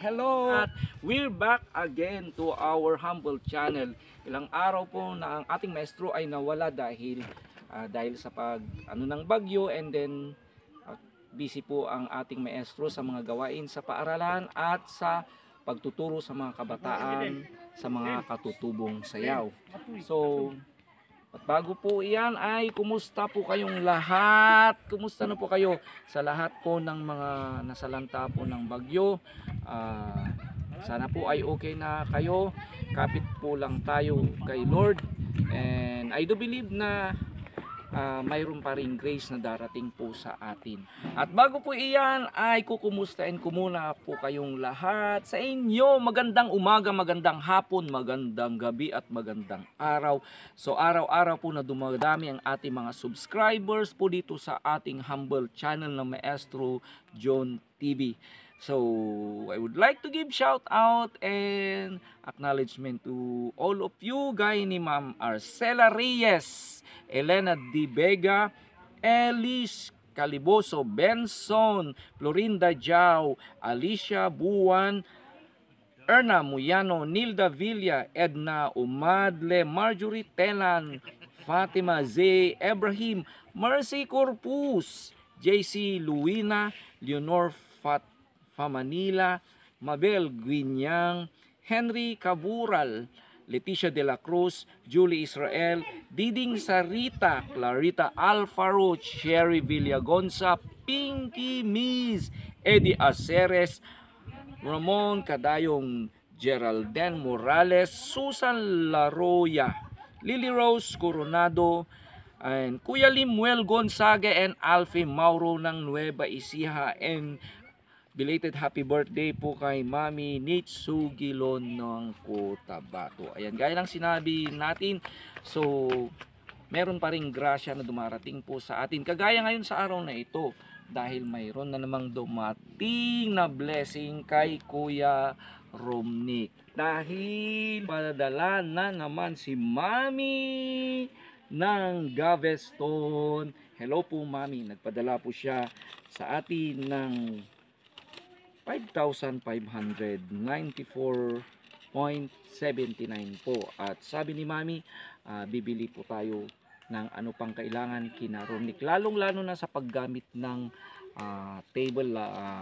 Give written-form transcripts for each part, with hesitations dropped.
Hello! At we're back again to our humble channel. Ilang araw po na ang ating maestro ay nawala dahil sa ng bagyo, and then busy po ang ating maestro sa mga gawain sa paaralan at sa pagtuturo sa mga kabataan sa mga katutubong sayaw. So, at bago po iyan ay kumusta po kayong lahat? Kumusta na po kayo sa lahat po ng mga nasalanta po ng bagyo? Sana po ay okay na kayo. Kapit po lang tayo kay Lord. And I do believe na mayroon pa ring grace na darating po sa atin. At bago po iyan ay kukumustahin ko muna po kayong lahat sa inyo. Magandang umaga, magandang hapon, magandang gabi at magandang araw. So araw-araw po na dumadami ang ating mga subscribers po dito sa ating humble channel na Maestro John TV. So, I would like to give shout out and acknowledgement to all of you, gaya ni Ma'am Arcela Reyes, Elena Di Vega, Elis Caliboso, Benson, Florinda Jau, Alicia Buwan, Erna Muyano, Nilda Villa, Edna Umadle, Marjorie Telan, Fatima Z. Ibrahim, Mercy Corpus, JC Luina, Leonor Manila, Mabel Guinyang, Henry Cabural, Leticia de la Cruz, Julie Israel, Diding Sarita, Clarita Alfaro, Cherry Villagonza, Pinky Miz, Eddie Aceres, Ramon Cadayong, Geraldine Morales, Susan Laroya, Lily Rose Coronado, and Kuya Limuel Gonzaga and Alfie Mauro ng Nueva Ecija, and belated happy birthday po kay Mami Nitsugilon ng Cotabato. Ayan, gaya lang sinabi natin, so meron pa ring grasya na dumarating po sa atin. Kagaya ngayon sa araw na ito, dahil mayroon na namang dumating na blessing kay Kuya Romnick. Dahil padadala na naman si Mami ng Gaveston. Hello po Mami, nagpadala po siya sa atin ng 5,594.79 po. At sabi ni Mami, bibili po tayo ng ano pang kailangan kina Romnick. Lalong-lalo na sa paggamit ng table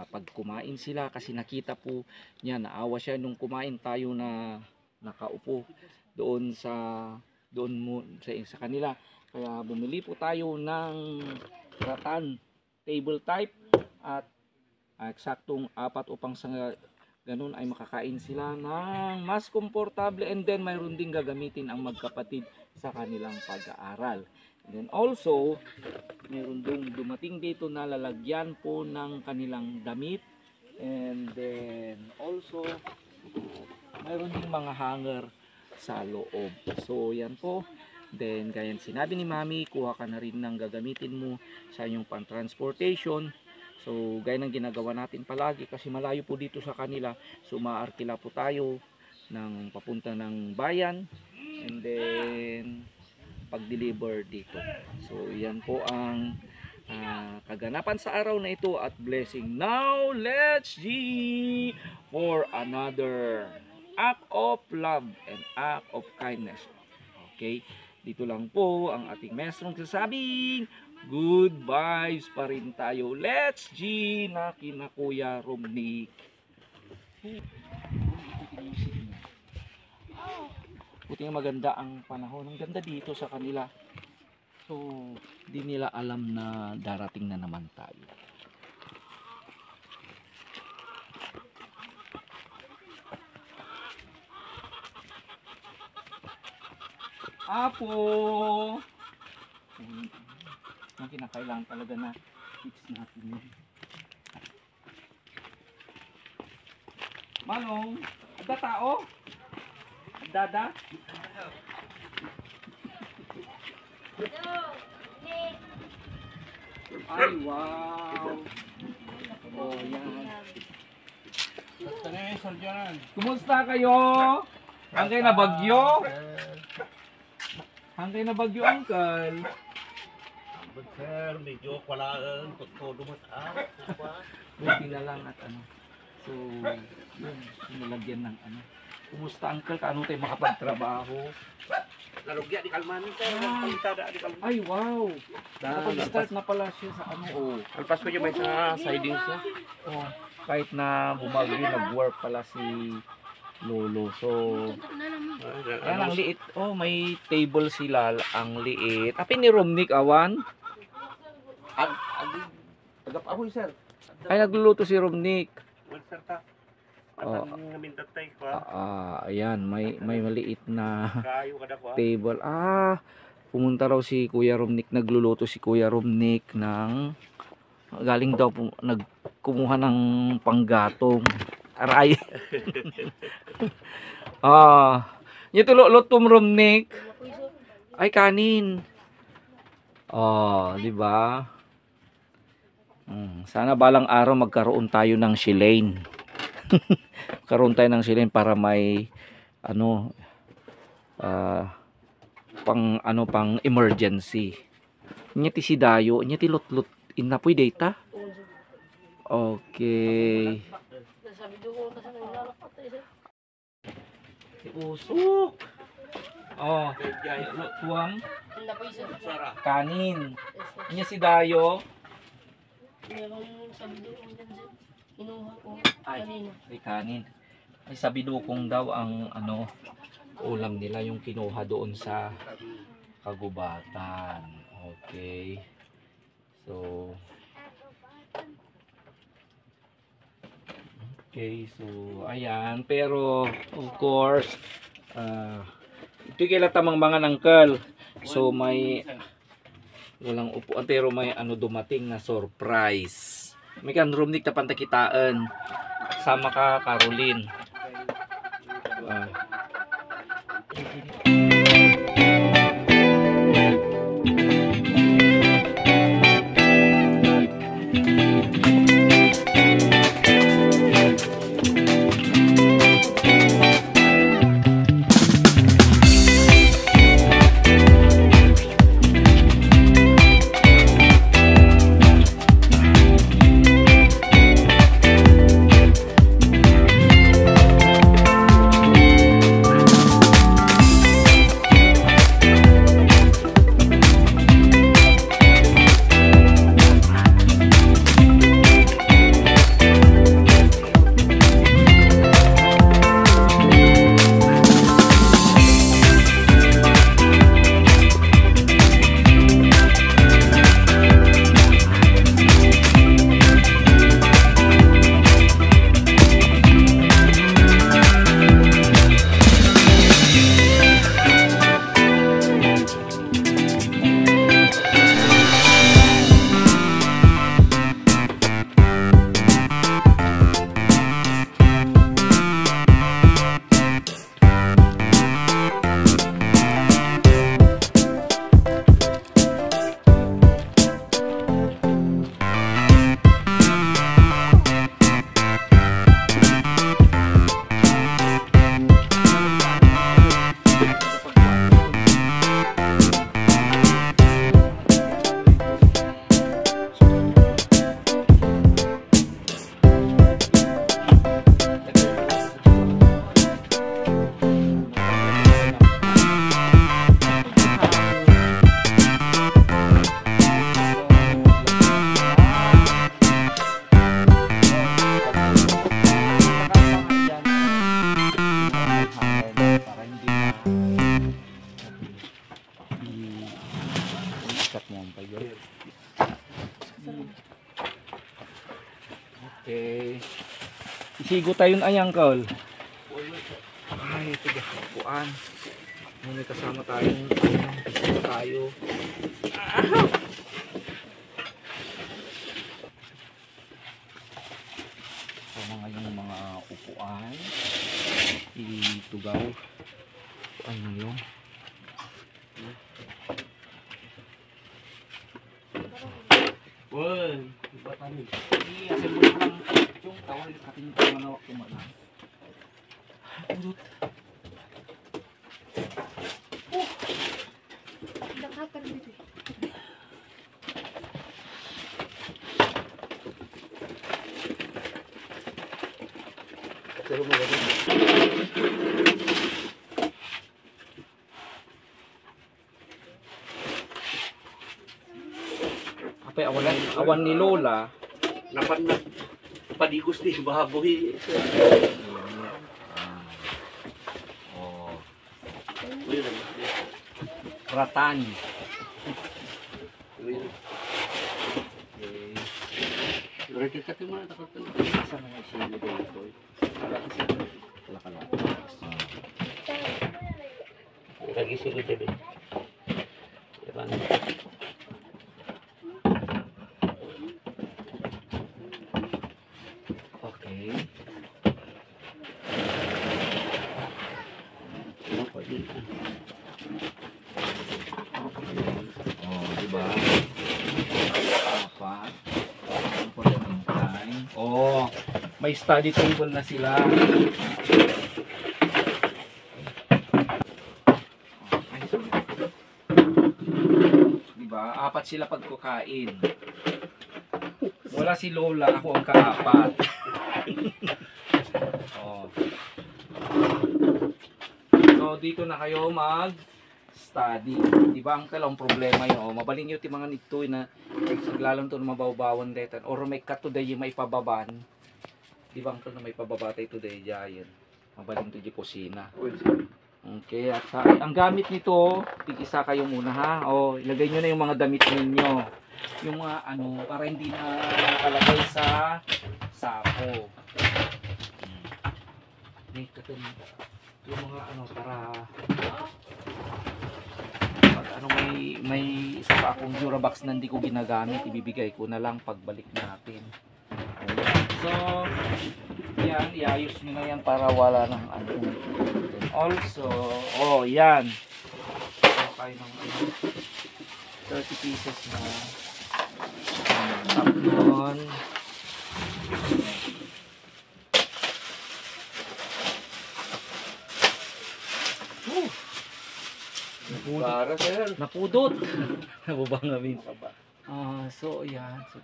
pag kumain sila, kasi nakita po niya, naawa siya nung kumain tayo na nakaupo doon sa kanila. Kaya bumili po tayo ng rattan table type at eksaktong 4 upang sa ganun ay makakain sila ng mas komportable, and then mayroon din gagamitin ang magkapatid sa kanilang pag-aaral. And then also, mayroon dong dumating dito na lalagyan po ng kanilang damit, and then also mayroon ding mga hanger sa loob. So yan po. Then gaya sinabi ni Mami, kuha ka na rin ng gagamitin mo sa iyong pan-transportation. So gaya ng ginagawa natin palagi, kasi malayo po dito sa kanila, so maarkila po tayo ng papunta ng bayan, and then pag-deliver dito. So yan po ang kaganapan sa araw na ito at blessing. Now let's G for another act of love and act of kindness. Okay, dito lang po ang ating maestrong sasabing good vibes pa rin tayo. Let's G na kina Kuya Romnick. Buti nga maganda ang panahon. Ang ganda dito sa kanila. So, di nila alam na darating na naman tayo. Apo! Ang kinakailangan talaga na fix natin yun. Manong, ada tao? Dada? Ay, wow! Oh, yan. Kumusta kayo? Hanggang na bagyo? Hanggang na bagyo, uncle. Sir, medyo kwalaan, todo mataas. Buti na lang at ano. Si So, yun, sinilagyan ng ano. Kumusta uncle? Kaano tayo makapagtrabaho? Narugya di kalman sir. Palitada di kalman. Ay, wow! Nakapag-start na pala siya sa ano. Oh. Alpas ko yung may sa sidings na. Oh, kahit na bumagyo, nag-work pala si Lolo. So, ayan, ang liit. Oh, may table sila. Ang liit. Apin ni Romnick, awan? Agap ahoy sir. Ay, nagluluto si Romnick. Well sir ta. Oh. Atang ngamintatay ko. Ayan, may maliit na Kayo kada ko. table. Pumunta raw si Kuya Romnick. Nagluluto si Kuya Romnick ng galing daw nagkumuha ng panggatong. Aray. Yung lutom Romnick. Ay, kanin. Di ba? Sana balang araw magkaroon tayo ng shilane. Karoon tayo ng shilane para may pang emergency. Nya ti si dayo, nya ti lutlot inapoy data. Okay. Usok. Tuwang kanin. Nya si dayo. Ay, kanin. Ay, sabi dukong daw ang ulam nila yung kinuha doon sa kagubatan. Okay. So, ayan. Pero, of course, ito kailan tamang mga nangkal. So, may walang upuan pero may dumating na surprise. May kan Romnick na pantakitaan. Sama ka, Caroline. Okay. Isigo tayo ng ayangkol. Ay, ito ba kapuan. May kasama tayong bisita tayo. Sama ngayong mga upuan. Itugaw. Ano yun? Woi, buatan ni. Iya, saya boleh bilang cung tahu katanya kemana waktu mana. Urut. Dakatan gitu. Pero maganda. Apay awan ni Lola. Napan na. Padigos ni baboy. Oh, Uy, lang. ratan. Uy. Okay. Ready ka tingnan takot. Asa na yung silo dito? Wala. Lagi siguro tayo. Diba? Okay. Ano pa din? Oh, diba? Apat. For the meantime. Oh, may study table na sila. Okay, so, diba? Apat sila pagkukain. Wala si Lola, ako ang kaapat. Oh. So, dito na kayo mag-study. Di ba, Uncle, ang problema yun? Oh, mabalin nyo ti mga nito na naglalang to na mabawbawan detan. Or may cut today yung may pababan. Di ba, Uncle, na may pababatay today dyan? Mabalin to di kusina. Okay, at ang gamit nito, tig-isa kayo muna ha. O, ilagay nyo na yung mga damit ninyo. Yung mga ano, para hindi na nakalagay sa sapo. Yung mga ano, para pag ano may isa pa akong Durabox na hindi ko ginagamit, ibibigay ko na lang pagbalik natin. So, yan, iayos nyo na yan para wala ng ano. Also, oh, yan. Okay, ng 30 pieces na tapon. Para sir. Napudot. Nababangawin pa ba? So, yan. So,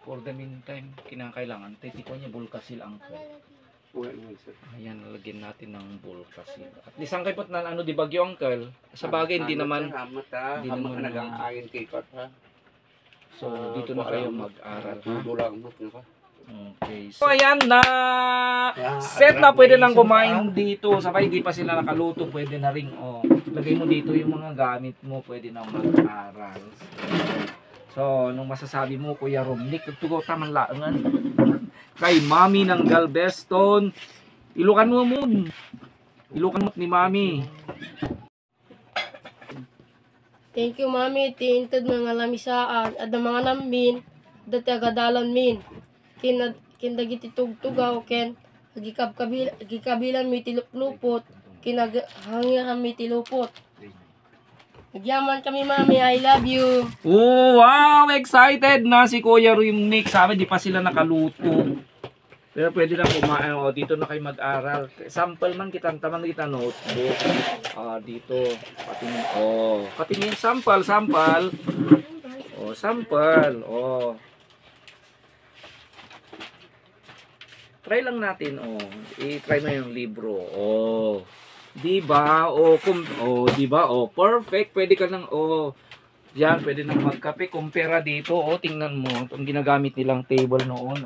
for the meantime, kinakailangan. Titiko niya bulkasil Uncle. Uy, sir. Ayan, lagyan natin ng bulkasil. At least ang kaipot na ano, di bagyo Uncle. Sa bagay, hindi naman. Hindi naman naman nag-aangin kay Kot ha. So, dito na kayo mag-aral. Ha? Tudo lang mo, di ba? Okay. So, ayan na. Set na, pwede nang kumain dito. Sabay, di pa sila nakaluto. Pwede na rin. Oh, lagay mo dito yung mga gamit mo. Pwede na mag-aral. So, anong masasabi mo, Kuya Romnick? Tugaw tamang laangan. Kay Mami ng Galveston. Ilukan mo mo. Ilukan mo ni Mami. Thank you, Mami. Tiintad mga lamisaan at ang mga nambin dati agadalan min. Kindagiti tugtugaw ken agikabilan mi tiluplupot kinaghangiran mi tilupot. Nagyaman kami, Mami. I love you. Oh, wow! Excited na si Kuya Romnick. Sabi, di pa sila nakaluto. Pero pwede lang kumain. O, dito na kayo mag-aral. Sample man kitang tamang kita notebook. Dito. Patingin. Oh, patingin. Sample. Oh, sample. Oh. Try lang natin. Oh, i-try mo yung libro. Oh. Diba? Diba? Perfect. Pwede ka nang, yan, pwede nang magkape. Kumpara dito, tingnan mo. Itong ginagamit nilang table noon,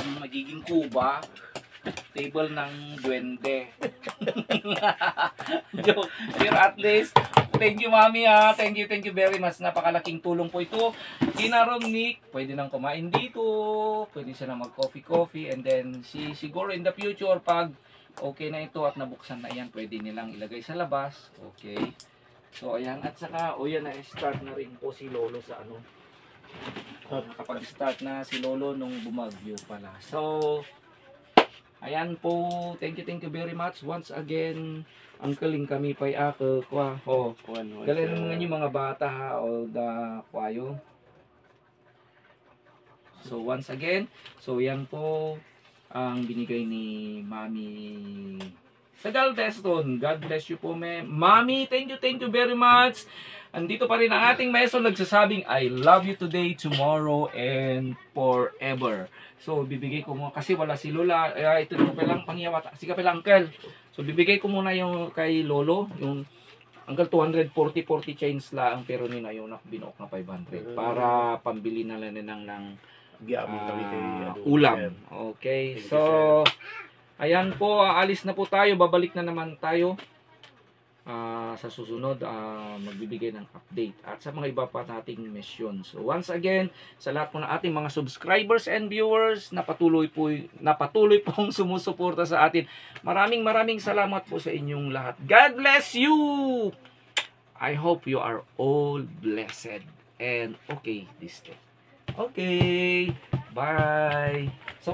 yung magiging kuba. Table ng duwende. Joke. Pero at least, thank you, Mami, ha. Thank you very much. Napakalaking tulong po ito. Kina Romnick, pwede nang kumain dito. Pwede siya nang mag-coffee. And then, siguro in the future, pag okay na ito at nabuksan na yan, pwede nilang ilagay sa labas. Okay. So, ayan. At saka, yan na, start na rin po si Lolo sa ano. Nakapag-start na si Lolo nung bumagyo pala. So, ayan po. Thank you very much. Once again, Uncleing kami pa'y ako. Galing mo nga yung mga bata ha. Kwayo. So, once again, yan po ang binigay ni Mami sa Galveston. God bless you po, Mami. Thank you very much. Andito pa rin ang ating maestro nagsasabing, I love you today, tomorrow, and forever. So, bibigay ko muna, kasi wala si Lola. Ito na palang pangyawat. Si kapilang uncle. So, bibigay ko muna yung kay Lolo, yung uncle 240 chains lang, pero nina yung binuok na 500 para pambili na lang ng Giamon kami kay ulam. sir. Okay, Thank you, so ayan po, aalis na po tayo. Babalik na naman tayo sa susunod. Magbibigay ng update at sa mga iba pa nating mission. So once again, sa lahat po ng ating mga subscribers and viewers na patuloy pong sumusuporta sa atin, maraming salamat po sa inyong lahat. God bless you! I hope you are all blessed and okay this day. Okay, bye! So